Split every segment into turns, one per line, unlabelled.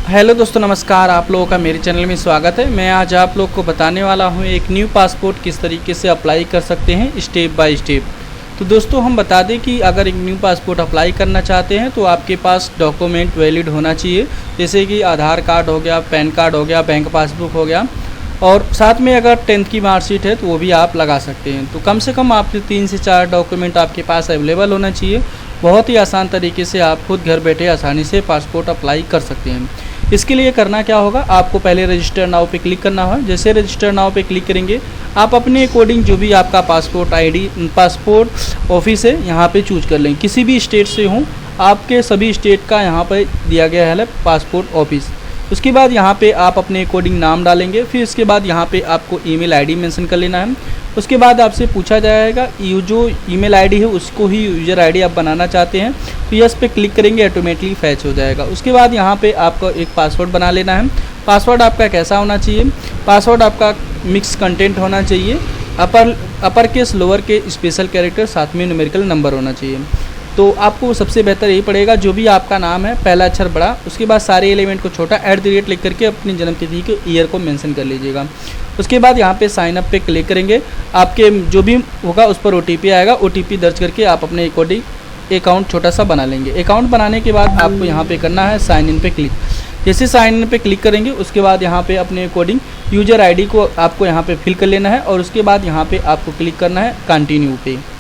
Hello दोस्तों, नमस्कार। आप लोगों का मेरे चैनल में स्वागत है। मैं आज आप लोग को बताने वाला हूं एक न्यू पासपोर्ट किस तरीके से अप्लाई कर सकते हैं स्टेप बाय स्टेप। तो दोस्तों हम बता दें कि अगर एक न्यू पासपोर्ट अप्लाई करना चाहते हैं तो आपके पास डॉक्यूमेंट वैलिड होना चाहिए, जैसे कि आधार कार्ड हो गया, पैन कार्ड हो गया, बैंक पासबुक हो गया, और साथ में अगर 10th की मार्कशीट है तो वो भी आप लगा सकते हैं। तो कम से कम आपके 3 से 4 डॉक्यूमेंट आपके पास अवेलेबल होना चाहिए। बहुत ही आसान तरीके से आप खुद घर बैठे आसानी से पासपोर्ट अप्लाई कर सकते हैं। इसके लिए करना क्या होगा, आपको पहले रजिस्टर नाउ पे क्लिक करना है। जैसे रजिस्टर नाउ पे क्लिक करेंगे, आप अपने अकॉर्डिंग जो भी आपका पासपोर्ट ऑफिस है यहाँ पे चूज कर लेंगे। किसी भी स्टेट से हों, आपके सभी स्टेट का यहाँ पर दिया गया है पासपोर्ट ऑफिस। उसके बाद यहाँ पे आप अपने अकॉर्डिंग नाम डालेंगे। फिर इसके बाद यहाँ पे आपको ईमेल आईडी मेंशन कर लेना है। उसके बाद आपसे पूछा जाएगा जो ईमेल आईडी है उसको ही यूज़र आईडी आप बनाना चाहते हैं, तो यस पे क्लिक करेंगे, ऑटोमेटिकली फैच हो जाएगा। उसके बाद यहाँ पे आपको एक पासवर्ड बना लेना है। पासवर्ड आपका कैसा होना चाहिए, पासवर्ड आपका मिक्स कंटेंट होना चाहिए, अपर केस, लोअर के, स्पेशल कैरेक्टर, साथ में न्यूमेरिकल नंबर होना चाहिए। तो आपको सबसे बेहतर यही पड़ेगा, जो भी आपका नाम है पहला अक्षर बड़ा, उसके बाद सारे एलिमेंट को छोटा, @ लिख करके अपनी जन्मतिथि के ईयर को मेंशन कर लीजिएगा। उसके बाद यहाँ पे साइन अप पे क्लिक करेंगे। आपके जो भी होगा उस पर OTP आएगा। OTP दर्ज करके आप अपने अकॉर्डिंग अकाउंट छोटा सा बना लेंगे। अकाउंट बनाने के बाद आपको यहाँ पे करना है साइन इन पे क्लिक। जैसे साइन इन पे क्लिक करेंगे उसके बाद यहाँ पे अपने अकॉर्डिंग यूजर आईडी को आपको यहाँ पे फिल कर लेना है, और उसके बाद यहाँ पे आपको क्लिक करना है कंटिन्यू पे।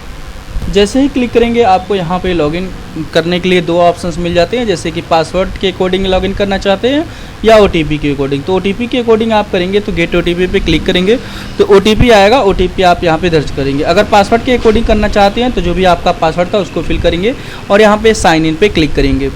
जैसे ही क्लिक करेंगे आपको यहाँ पे लॉगिन करने के लिए 2 ऑप्शंस मिल जाते हैं, जैसे कि पासवर्ड के अकॉर्डिंग लॉगिन करना चाहते हैं या OTP के अकॉर्डिंग। तो OTP के अकॉर्डिंग आप करेंगे तो गेट OTP पे क्लिक करेंगे तो OTP आएगा। OTP आप यहाँ पे दर्ज करेंगे। अगर पासवर्ड के अकॉर्डिंग करना चाहते हैं तो जो भी आपका पासवर्ड था उसको फिल करेंगे और यहाँ पे साइन इन पे क्लिक करेंगे।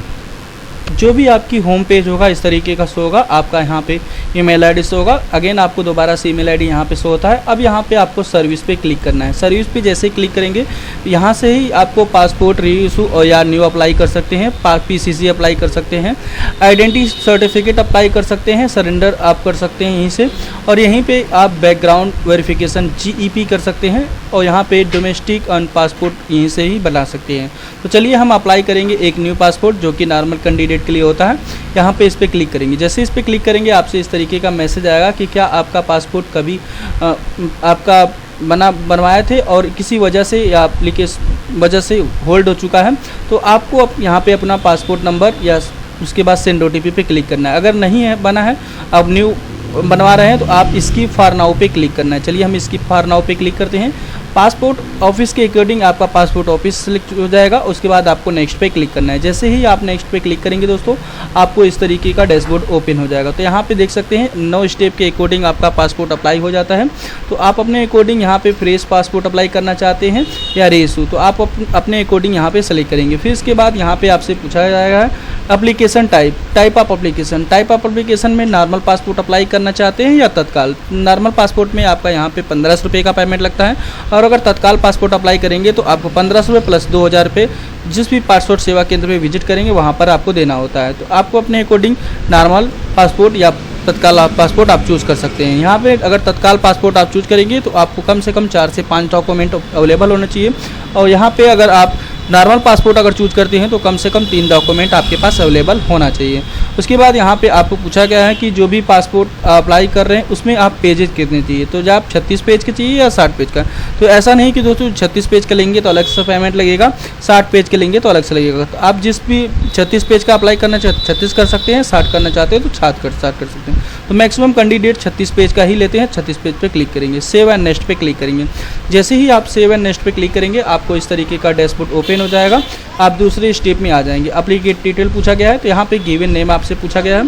जो भी आपकी होम पेज होगा इस तरीके का शो होगा। आपका यहाँ पे ईमेल आईडी शो होगा। अगेन आपको दोबारा से ईमेल आईडी यहाँ पे शो होता है। अब यहाँ पे आपको सर्विस पे क्लिक करना है। सर्विस पे जैसे ही क्लिक करेंगे यहाँ से ही आपको पासपोर्ट री इशू और या न्यू अप्लाई कर सकते हैं, PCC अप्लाई कर सकते हैं, आइडेंटिटी सर्टिफिकेट अप्लाई कर सकते हैं, सरेंडर आप कर सकते हैं यहीं से, और यहीं पर आप बैकग्राउंड वेरिफिकेशन GEP कर सकते हैं, और यहाँ पे डोमेस्टिक अन पासपोर्ट यहीं से ही बना सकते हैं। तो चलिए हम अप्लाई करेंगे एक न्यू पासपोर्ट जो कि नॉर्मल कैंडिडेट के लिए होता है। यहाँ पे इस पर क्लिक करेंगे। जैसे इस पर क्लिक करेंगे आपसे इस तरीके का मैसेज आएगा कि क्या आपका पासपोर्ट कभी आपका बनवाए थे और किसी वजह से या एप्लीकेशन वजह से होल्ड हो चुका है, तो आपको यहाँ पे अपना पासपोर्ट नंबर या उसके बाद सेंड OTP पे क्लिक करना है। अगर नहीं है बना है, अब न्यू बनवा रहे हैं, तो आप इसकी फॉर नाउ पे क्लिक करना है। चलिए हम इसकी फॉर नाउ पे क्लिक करते हैं। पासपोर्ट ऑफिस के अकॉर्डिंग आपका पासपोर्ट ऑफिस सेलेक्ट हो जाएगा। उसके बाद आपको नेक्स्ट पे क्लिक करना है। जैसे ही आप नेक्स्ट पे क्लिक करेंगे दोस्तों, आपको इस तरीके का डैशबोर्ड ओपन हो जाएगा। तो यहाँ पे देख सकते हैं 9 स्टेप के अकॉर्डिंग आपका पासपोर्ट अप्लाई हो जाता है। तो आप अपने अकॉर्डिंग यहाँ पे फ्रेश पासपोर्ट अप्लाई करना चाहते हैं या रीइशू, तो आप अपने अकॉर्डिंग यहाँ पे सेलेक्ट करेंगे। फिर इसके बाद यहाँ पे आपसे पूछा जाएगा एप्लीकेशन टाइप ऑफ एप्लीकेशन में नॉर्मल पासपोर्ट अप्लाई करना चाहते हैं या तत्काल। नॉर्मल पासपोर्ट में आपका यहाँ पे 1500 रुपये का पेमेंट लगता है, और अगर तत्काल पासपोर्ट अप्लाई करेंगे तो आपको 1500 रुपये प्लस 2000 रुपये जिस भी पासपोर्ट सेवा केंद्र में विजिट करेंगे वहाँ पर आपको देना होता है। तो आपको अपने अकॉर्डिंग नॉर्मल पासपोर्ट या तत्काल पासपोर्ट आप चूज़ कर सकते हैं। यहाँ पे अगर तत्काल पासपोर्ट आप चूज़ करेंगे तो आपको कम से कम 4 से 5 डॉक्यूमेंट अवेलेबल होना चाहिए, और यहाँ पे अगर आप नॉर्मल पासपोर्ट अगर चूज़ करते हैं तो कम से कम 3 डॉक्यूमेंट आपके पास अवेलेबल होना चाहिए। उसके बाद यहाँ पे आपको पूछा गया है कि जो भी पासपोर्ट अप्लाई कर रहे हैं उसमें आप पेजेस कितने चाहिए, तो जब आप 36 पेज के चाहिए या 60 पेज का। तो ऐसा नहीं कि दोस्तों 36 पेज का लेंगे तो अलग से पेमेंट लगेगा, 60 पेज के लेंगे तो अलग से लगेगा। तो आप जिस भी 36 पेज का अप्लाई करना चाहते 36 कर सकते हैं, 60 करना चाहते हैं तो 60 कर सकते हैं। तो मैक्सिमम कैंडिडेट 36 पेज का ही लेते हैं। 36 पेज पे क्लिक करेंगे, सेव एंड नेक्स्ट पे क्लिक करेंगे। जैसे ही आप सेव एंड नेक्स्ट पे क्लिक करेंगे आपको इस तरीके का डैशबोर्ड ओपन हो जाएगा। आप दूसरे स्टेप में आ जाएंगे। एप्लीकेट डिटेल पूछा गया है, तो यहाँ पे गिवन नेम आपसे पूछा गया है।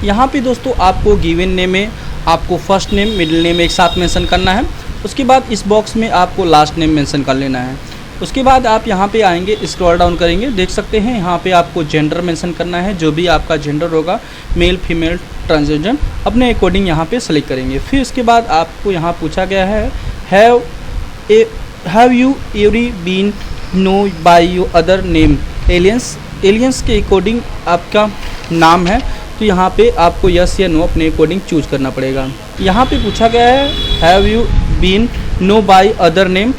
यहाँ पे दोस्तों आपको गिवन नेम में आपको फर्स्ट नेम मिडिल नेम एक साथ मेंशन करना है। उसके बाद इस बॉक्स में आपको लास्ट नेम मेंशन कर लेना है। उसके बाद आप यहाँ पे आएंगे, स्क्रॉल डाउन करेंगे, देख सकते हैं यहाँ पे आपको जेंडर मेंशन करना है। जो भी आपका जेंडर होगा, मेल, फीमेल, ट्रांसजेंडर, अपने अकॉर्डिंग यहाँ पे सेलेक्ट करेंगे। फिर इसके बाद आपको यहाँ पूछा गया है have you every been known by your other name aliens के अकॉर्डिंग आपका नाम है, तो यहाँ पे आपको यस या नो अपने अकॉर्डिंग चूज करना पड़ेगा। यहाँ पे पूछा गया है have you been known by other name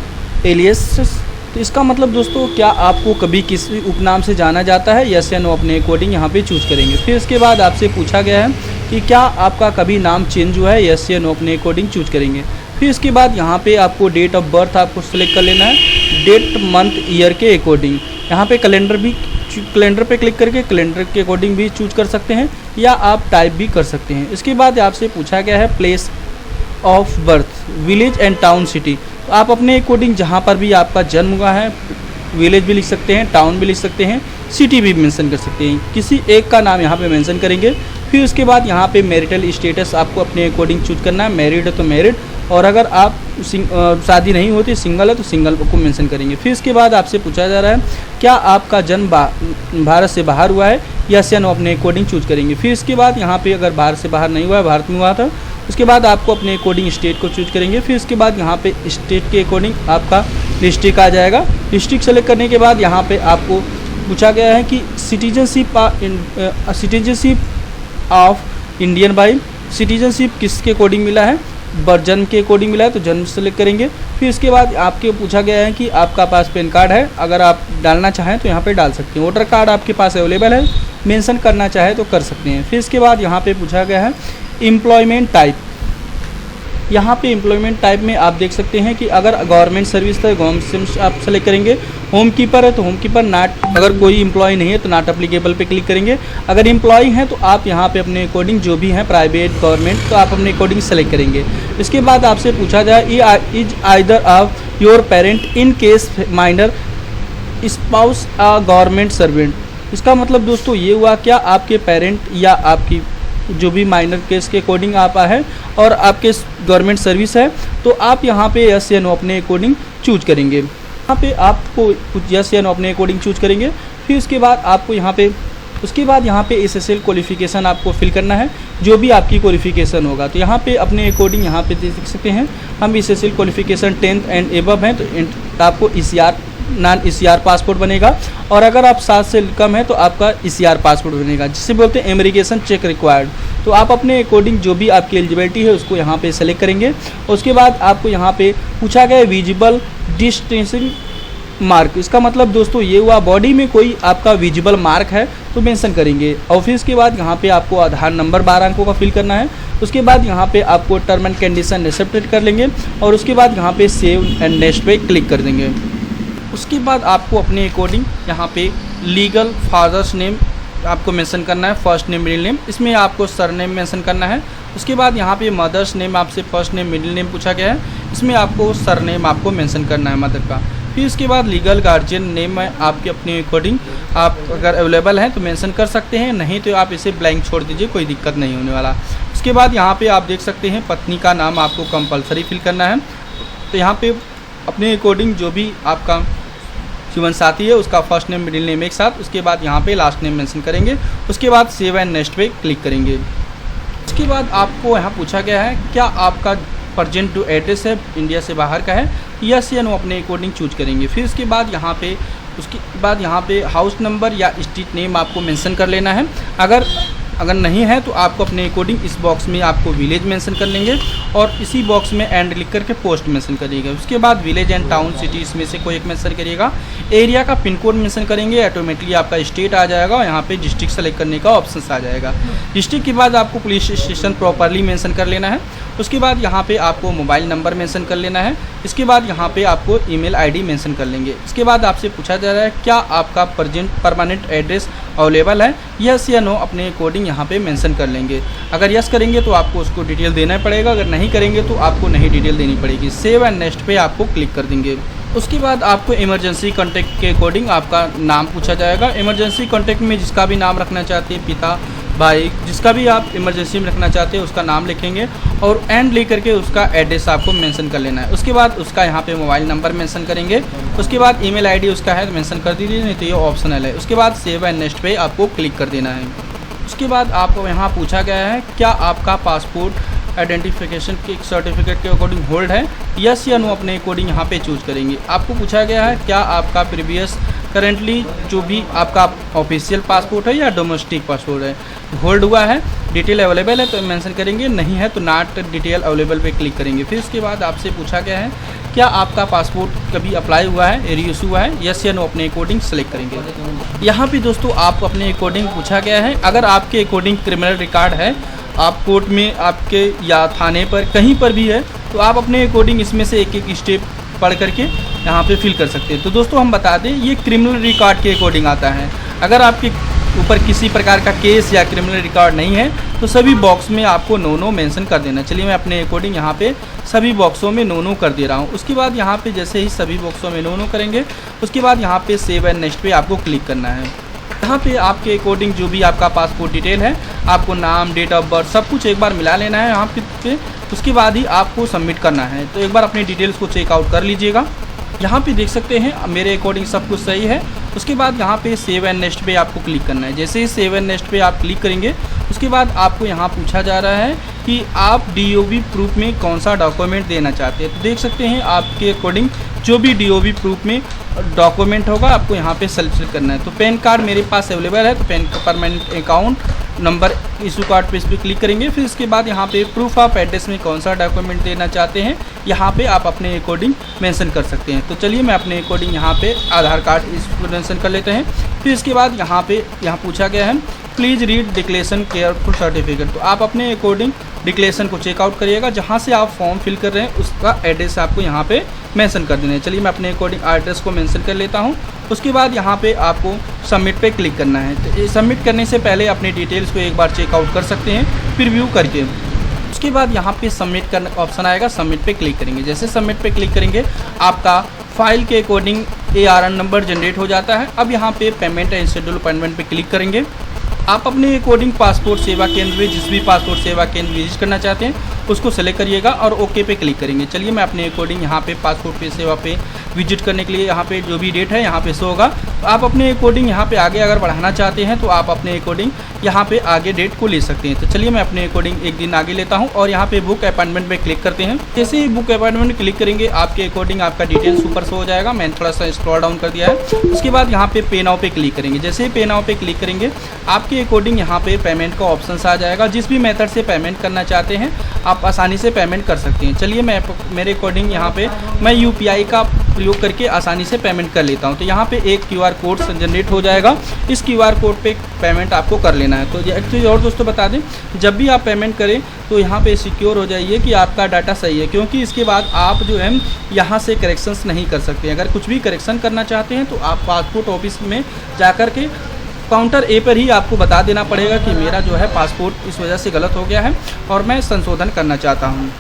aliens तो इसका मतलब दोस्तों, क्या आपको कभी किसी उपनाम से जाना जाता है? यस या नो अपने अकॉर्डिंग यहाँ पे चूज करेंगे। फिर इसके बाद आपसे पूछा गया है कि क्या आपका कभी नाम चेंज हुआ है? यस या नो अपने अकॉर्डिंग चूज करेंगे। फिर इसके बाद यहाँ पे आपको डेट ऑफ बर्थ आपको सेलेक्ट कर लेना है, डेट मंथ ईयर के अकॉर्डिंग। यहाँ पे कैलेंडर पे क्लिक करके कैलेंडर के अकॉर्डिंग भी चूज कर सकते हैं, या आप टाइप भी कर सकते हैं। इसके बाद आपसे पूछा गया है place of birth, village and town, city. तो आप अपने अकॉर्डिंग जहाँ पर भी आपका जन्म हुआ है, विलेज भी लिख सकते हैं, टाउन भी लिख सकते हैं, सिटी भी मेंशन कर सकते हैं। किसी एक का नाम यहाँ पे मेंशन करेंगे। फिर उसके बाद यहाँ पे मैरिटल स्टेटस आपको अपने अकॉर्डिंग चूज करना है। मैरिड है तो मैरिड, और अगर आप शादी नहीं होती, सिंगल है तो सिंगल को मेंशन करेंगे। फिर इसके बाद आपसे पूछा जा रहा है क्या आपका जन्म भारत से बाहर हुआ है? यस या नो अपने अकॉर्डिंग चूज करेंगे। फिर इसके बाद यहाँ पे अगर भारत से बाहर नहीं हुआ है, भारत में हुआ था, उसके बाद आपको अपने अकॉर्डिंग स्टेट को चूज करेंगे। फिर इसके बाद यहाँ पे स्टेट के अकॉर्डिंग आपका डिस्ट्रिक्ट आ जाएगा। डिस्ट्रिक्ट सेलेक्ट करने के बाद यहाँ पे आपको पूछा गया है कि citizenship of Indian by, citizenship किसके अकॉर्डिंग मिला है? जन्म के अकॉर्डिंग मिला है तो जन्म सेलेक्ट करेंगे। फिर इसके बाद आपके पूछा गया है कि आपका पास पैन कार्ड है, अगर आप डालना चाहें तो यहाँ पे डाल सकते हैं। वोटर कार्ड आपके पास अवेलेबल है, मेंशन करना चाहे तो कर सकते हैं। फिर इसके बाद यहाँ पे पूछा गया है एम्प्लॉयमेंट टाइप। यहाँ पे एम्प्लॉयमेंट टाइप में आप देख सकते हैं कि अगर गवर्नमेंट सर्विस है, गवर्नमेंट आप सेलेक्ट करेंगे। होम कीपर है तो होम कीपर, नाट, अगर कोई एम्प्लॉय नहीं है तो नॉट एप्लीकेबल पे क्लिक करेंगे। अगर एम्प्लॉय हैं तो आप यहाँ पे अपने अकॉर्डिंग जो भी हैं प्राइवेट गवर्नमेंट, तो आप अपने अकॉर्डिंग सेलेक्ट करेंगे। इसके बाद आपसे पूछा जाए is either of your parent in case minor spouse a government servant. इसका मतलब दोस्तों ये हुआ, क्या आपके पेरेंट या आपकी जो भी माइनर केस के अकॉर्डिंग आप है और आपके गवर्नमेंट सर्विस है, तो आप यहाँ पे यस या नो अपने अकॉर्डिंग चूज करेंगे। यहाँ पे आपको यस या नो अपने अकॉर्डिंग चूज करेंगे। फिर उसके बाद आपको यहाँ पे एसएसएल क्वालिफिकेशन आपको फिल करना है, जो भी आपकी क्वालिफिकेशन होगा। तो यहाँ पे अपने अकॉर्डिंग यहाँ पे देख सकते हैं हम SSL qualification 10th and above हैं, तो आपको ECR नॉन ECR पासपोर्ट बनेगा। और अगर आप 7 से कम है तो आपका ECR पासपोर्ट बनेगा, जिसे बोलते हैं इमिग्रेशन चेक रिक्वायर्ड। तो आप अपने अकॉर्डिंग जो भी आपकी एलिजिबिलिटी है उसको यहाँ पे सेलेक्ट करेंगे। उसके बाद आपको यहाँ पे पूछा गया विजिबल डिस्टेंसिंग मार्क। इसका मतलब दोस्तों ये हुआ, बॉडी में कोई आपका विजिबल मार्क है तो मेंशन करेंगे। और फिर इसके बाद यहाँ पे आपको आधार नंबर 12 अंकों का फिल करना है। उसके बाद यहाँ पे आपको टर्म एंड कंडीशन एक्सेप्टेड कर लेंगे, और उसके बाद यहाँ पे सेव एंड नेक्स्ट पे क्लिक कर देंगे। उसके बाद आपको अपने अकॉर्डिंग यहाँ पे लीगल फादर्स नेम आपको मेंशन करना है, फर्स्ट नेम मिडिल नेम, इसमें आपको सरनेम मेंशन करना है। उसके बाद यहाँ पे मदर्स नेम आपसे फर्स्ट नेम मिडिल नेम पूछा गया है, इसमें आपको सरनेम आपको मेंशन करना है मदर का। फिर इसके बाद लीगल गार्जियन नेम है आपके अपने अकॉर्डिंग, आप अगर अवेलेबल हैं तो मेंशन कर सकते हैं, नहीं तो आप इसे ब्लैंक छोड़ दीजिए, कोई दिक्कत नहीं होने वाला। उसके बाद यहाँ पे आप देख सकते हैं पत्नी का नाम आपको कंपलसरी फिल करना है। तो यहाँ पे अपने अकॉर्डिंग जो भी आपका जीवन साथी है उसका फर्स्ट नेम मिडिल नेम एक साथ, उसके बाद यहाँ पे लास्ट नेम मेंशन करेंगे। उसके बाद सेव एंड नेक्स्ट पे क्लिक करेंगे। उसके बाद आपको यहाँ पूछा गया है क्या आपका प्रेजेंट जो एड्रेस है इंडिया से बाहर का है, यस या नो अपने अकॉर्डिंग चूज करेंगे। फिर उसके बाद यहाँ पे हाउस नंबर या स्ट्रीट नेम आपको मेंशन कर लेना है। अगर नहीं है तो आपको अपने अकॉर्डिंग इस बॉक्स में आपको विलेज मेंशन कर लेंगे, और इसी बॉक्स में एंड लिख करके पोस्ट मेंशन करिएगा। उसके बाद विलेज एंड टाउन सिटी इसमें से कोई एक मेंशन करिएगा। एरिया का पिन कोड मेंशन करेंगे, ऑटोमेटिकली आपका स्टेट आ जाएगा और यहाँ पे डिस्ट्रिक्ट सेलेक्ट करने का ऑप्शन आ जाएगा। डिस्ट्रिक्ट के बाद आपको पुलिस स्टेशन प्रॉपरली मेंशन कर लेना है। उसके बाद यहाँ पे आपको मोबाइल नंबर मेंशन कर लेना है। इसके बाद यहाँ पे आपको ईमेल आईडी मेंशन कर लेंगे। इसके बाद आपसे पूछा जा रहा है क्या आपका परमानेंट एड्रेस अवेलेबल है, यस या नो अपने अकॉर्डिंग यहाँ पे मेंशन कर लेंगे। अगर यस करेंगे तो आपको उसको डिटेल देना पड़ेगा, अगर नहीं करेंगे तो आपको नहीं डिटेल देनी पड़ेगी। सेव एंड नेक्स्ट पे आपको क्लिक कर देंगे। उसके बाद आपको इमरजेंसी कॉन्टैक्ट के अकॉर्डिंग आपका नाम पूछा जाएगा। इमरजेंसी कॉन्टैक्ट में जिसका भी नाम रखना चाहते हैं, पिता, भाई, जिसका भी आप इमरजेंसी में रखना चाहते हैं उसका नाम लिखेंगे, और एंड लेकर के उसका एड्रेस आपको मेंशन कर लेना है। उसके बाद उसका यहाँ पे मोबाइल नंबर मेंशन करेंगे। उसके बाद ईमेल आईडी उसका है तो मेंशन कर दीजिए, नहीं तो ये ऑप्शनल है। उसके बाद सेव एंड नेक्स्ट पे आपको क्लिक कर देना है। उसके बाद आपको यहाँ पूछा गया है क्या आपका पासपोर्ट आइडेंटिफिकेशन के सर्टिफिकेट के अकॉर्डिंग होल्ड है, यस या नो अपने अकॉर्डिंग यहाँ पे चूज करेंगे। आपको पूछा गया है क्या आपका प्रीवियस करेंटली जो भी आपका ऑफिशियल पासपोर्ट है या डोमेस्टिक पासपोर्ट है होल्ड हुआ है, डिटेल अवेलेबल है तो मेंशन करेंगे, नहीं है तो नॉट डिटेल अवेलेबल पे क्लिक करेंगे। फिर इसके बाद आपसे पूछा गया है क्या आपका पासपोर्ट कभी अप्लाई हुआ है, रीइशू हुआ है, यस या नो अपने अकॉर्डिंग सेलेक्ट करेंगे। यहाँ पे दोस्तों आपको अपने अकॉर्डिंग पूछा गया है, अगर आपके अकॉर्डिंग क्रिमिनल रिकॉर्ड है, आप कोर्ट में आपके या थाने पर कहीं पर भी है, तो आप अपने अकॉर्डिंग इसमें से एक एक स्टेप पढ़ करके यहाँ पे फिल कर सकते हैं। तो दोस्तों हम बता दें ये क्रिमिनल रिकॉर्ड के अकॉर्डिंग आता है। अगर आपके ऊपर किसी प्रकार का केस या क्रिमिनल रिकॉर्ड नहीं है तो सभी बॉक्स में आपको नो मेंशन कर देना। चलिए मैं अपने अकॉर्डिंग यहाँ पे सभी बॉक्सों में नो कर दे रहा हूँ। उसके बाद यहाँ पे जैसे ही सभी बॉक्सों में नो करेंगे उसके बाद यहाँ पे सेव एंड नेक्स्ट पे आपको क्लिक करना है। यहाँ पे आपके अकॉर्डिंग जो भी आपका पासपोर्ट डिटेल है, आपको नाम, डेट ऑफ बर्थ सब कुछ एक बार मिला लेना है यहाँ पे। उसके बाद ही आपको सबमिट करना है। तो एक बार अपनी डिटेल्स को चेकआउट कर लीजिएगा। यहाँ पे देख सकते हैं मेरे अकॉर्डिंग सब कुछ सही है। उसके बाद यहाँ पे सेव एंड नेक्स्ट पे आपको क्लिक करना है। जैसे ही सेव एंड नेक्स्ट पे आप क्लिक करेंगे उसके बाद आपको यहाँ पूछा जा रहा है कि आप DOB प्रूफ में कौन सा डॉक्यूमेंट देना चाहते हैं। तो देख सकते हैं आपके अकॉर्डिंग जो भी DOB प्रूफ में डॉक्यूमेंट होगा आपको यहाँ पे सेलेक्ट करना है। तो पैन कार्ड मेरे पास अवेलेबल है, तो pan permanent account number issue card पे इस पर क्लिक करेंगे। फिर इसके बाद यहाँ पे प्रूफ ऑफ एड्रेस में कौन सा डॉक्यूमेंट देना चाहते हैं यहाँ पे आप अपने अकॉर्डिंग मेंशन कर सकते हैं। तो चलिए मैं अपने अकॉर्डिंग यहाँ पे आधार कार्ड इस पर मेंशन कर लेते हैं। फिर इसके बाद यहाँ पूछा गया है please read declaration careful certificate. तो आप अपने अकॉर्डिंग डिक्लेरेशन को चेकआउट करिएगा, जहाँ से आप फॉर्म फिल कर रहे हैं उसका एड्रेस आपको यहाँ पे मेंशन कर देना है। चलिए मैं अपने अकॉर्डिंग एड्रेस को मेंशन कर लेता हूँ। उसके बाद यहाँ पे आपको सबमिट पे क्लिक करना है। तो सबमिट करने से पहले अपनी डिटेल्स को एक बार चेकआउट कर सकते हैं प्रीव्यू करके। उसके बाद यहाँ पे सबमिट करने का ऑप्शन आएगा, सबमिट पे क्लिक करेंगे। जैसे सबमिट पे क्लिक करेंगे आपका फाइल के अकॉर्डिंग ARN नंबर जनरेट हो जाता है। अब यहाँ पे पेमेंट एंड शेड्यूल अपॉइंटमेंट पे क्लिक करेंगे। आप अपने अकॉर्डिंग पासपोर्ट सेवा केंद्र में जिस भी पासपोर्ट सेवा केंद्र विजिट करना चाहते हैं उसको सेलेक्ट करिएगा और ओके पे क्लिक करेंगे। चलिए मैं अपने अकॉर्डिंग यहाँ पे पासपोर्ट पे सेवा पे विजिट करने के लिए यहाँ पे जो भी डेट है यहाँ पे शो होगा। तो आप अपने अकॉर्डिंग यहाँ पे आगे अगर बढ़ाना चाहते हैं तो आप अपने अकॉर्डिंग यहाँ पे आगे डेट को ले सकते हैं। तो चलिए मैं अपने अकॉर्डिंग एक दिन आगे लेता हूँ और यहाँ पे बुक अपॉइंटमेंट पे क्लिक करते हैं। जैसे ही बुक अपॉइंटमेंट क्लिक करेंगे आपके अकॉर्डिंग आपका डिटेल्स ऊपर शो हो जाएगा। मैंने थोड़ा सा स्क्रॉल डाउन कर दिया है। उसके बाद यहाँ पे पे नाउ पे क्लिक करेंगे। जैसे ही पे नाउ पे क्लिक करेंगे आपके अकॉर्डिंग यहाँ पे पेमेंट का ऑप्शन आ जाएगा। जिस भी मेथड से पेमेंट करना चाहते हैं आप आसानी से पेमेंट कर सकते हैं। चलिए मैं मेरे अकॉर्डिंग यहाँ पे मैं UPI का प्रयोग करके आसानी से पेमेंट कर लेता हूँ। तो यहाँ पे एक QR कोड जनरेट हो जाएगा, इस QR कोड पे पेमेंट आपको कर लेना है। तो एक चीज़ और दोस्तों बता दें, जब भी आप पेमेंट करें तो यहाँ पे सिक्योर हो जाइए कि आपका डाटा सही है, क्योंकि इसके बाद आप जो है यहाँ से करेक्शंस नहीं कर सकते। अगर कुछ भी करेक्शन करना चाहते हैं तो आप पासपोर्ट ऑफिस में जा कर के काउंटर A पर ही आपको बता देना पड़ेगा कि मेरा जो है पासपोर्ट इस वजह से गलत हो गया है और मैं संशोधन करना चाहता हूँ।